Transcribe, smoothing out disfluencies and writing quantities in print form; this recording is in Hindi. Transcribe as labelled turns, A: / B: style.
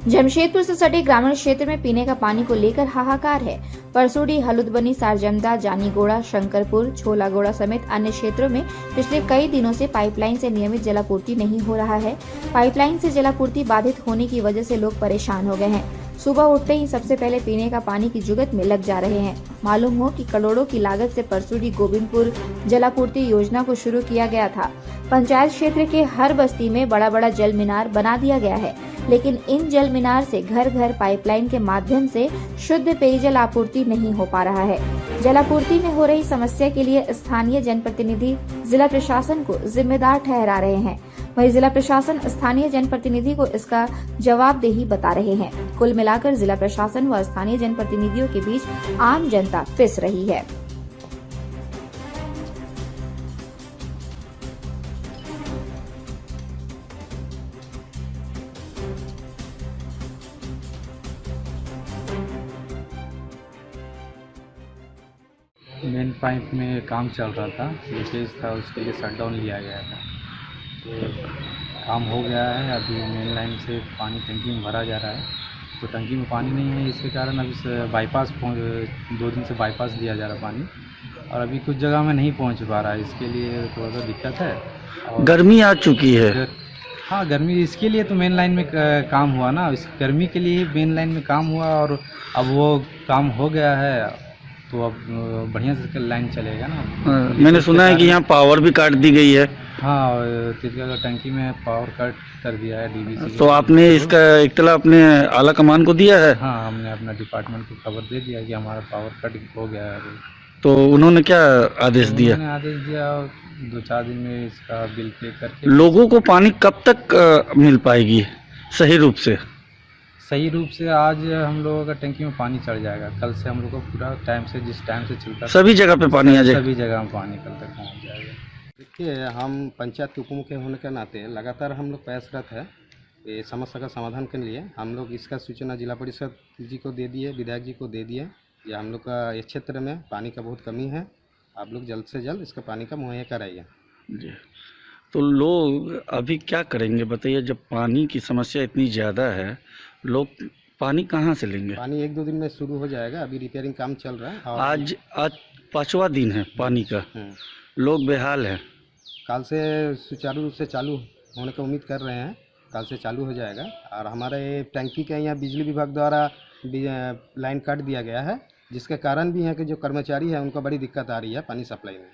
A: जमशेदपुर से सटे ग्रामीण क्षेत्र में पीने का पानी को लेकर हाहाकार है। परसोडी, हलुदबनी, सारजमदा, जानीगोड़ा, शंकरपुर, छोलागोड़ा समेत अन्य क्षेत्रों में पिछले कई दिनों से पाइपलाइन से नियमित जलापूर्ति नहीं हो रहा है। पाइपलाइन से जलापूर्ति बाधित होने की वजह से लोग परेशान हो गए हैं। सुबह उठते ही सबसे पहले पीने का पानी की जुगत में लग जा रहे हैं। मालूम हो कि करोड़ों की लागत से परसोडी गोविंदपुर जलापूर्ति योजना को शुरू किया गया था। पंचायत क्षेत्र के हर बस्ती में बड़ा बड़ा जल मीनार बना दिया गया है, लेकिन इन जल मीनार से घर घर पाइपलाइन के माध्यम से शुद्ध पेयजल आपूर्ति नहीं हो पा रहा है। जलापूर्ति में हो रही समस्या के लिए स्थानीय जनप्रतिनिधि जिला प्रशासन को जिम्मेदार ठहरा रहे हैं। वहीं जिला प्रशासन स्थानीय जनप्रतिनिधि को इसका जवाबदेही बता रहे हैं। कुल मिलाकर जिला प्रशासन व स्थानीय जनप्रतिनिधियों के बीच आम जनता पिस रही है।
B: मेन पाइप में काम चल रहा था, लीकेज था, उसके लिए शटडाउन लिया गया था। तो काम हो गया है। अभी मेन लाइन से पानी टंकी में भरा जा रहा है, तो टंकी में पानी नहीं है, इसके कारण अभी से बाईपास 2 दिन से बाईपास दिया जा रहा है पानी, और अभी कुछ जगह में नहीं पहुंच पा रहा है। इसके लिए थोड़ा सा दिक्कत है। और
C: गर्मी आ चुकी है।
B: हाँ, गर्मी, इसके लिए तो मेन लाइन में काम हुआ ना, इस गर्मी के लिए मेन लाइन में काम हुआ, और अब वो काम हो गया है तो अब बढ़िया से लाइन चलेगा ना।
C: मैंने सुना है कि यहाँ पावर भी काट दी गई है।
B: हाँ, तिरका टंकी में पावर कट कर दिया है डीवीसी।
C: तो आपने इसका इत्तला अपने आला कमान को दिया है?
B: हाँ, हमने अपना डिपार्टमेंट को खबर दे दिया कि हमारा पावर कट हो गया है।
C: तो उन्होंने क्या आदेश दिया?
B: उन्होंने आदेश दिया 2-4 दिन में इसका बिल पे करके।
C: लोगों को पानी कब तक मिल पाएगी सही रूप से?
B: सही रूप से आज हम लोगों का टंकी में पानी चढ़ जाएगा। कल से हम लोग को पूरा टाइम से, जिस टाइम से चलता
C: सभी जगह पे पानी आ जाएगा।
B: सभी जगह में पानी कल तक पहुंच जाएगा।
D: देखिए, हम पंचायत के उपमुख्य होने के नाते लगातार हम लोग प्रयासरत है ये समस्या का समाधान के लिए। हम लोग इसका सूचना जिला परिषद जी को दे दिए, विधायक जी को दे दिए। ये हम लोग का इस क्षेत्र में पानी का बहुत कमी है, आप लोग जल्द से जल्द इसका पानी का मुहैया कराइए।
C: जी, तो लोग अभी क्या करेंगे बताइए? जब पानी की समस्या इतनी ज़्यादा है, लोग पानी कहाँ से लेंगे?
D: पानी 1-2 दिन में शुरू हो जाएगा, अभी रिपेयरिंग काम चल रहा है। और
C: आज 5वां दिन है पानी का, लोग बेहाल हैं।
D: कल से सुचारू रूप से चालू होने की उम्मीद कर रहे हैं, कल से चालू हो जाएगा। और हमारे टंकी के यहाँ बिजली विभाग द्वारा लाइन काट दिया गया है, जिसके कारण भी है कि जो कर्मचारी है उनको बड़ी दिक्कत आ रही है पानी सप्लाई में।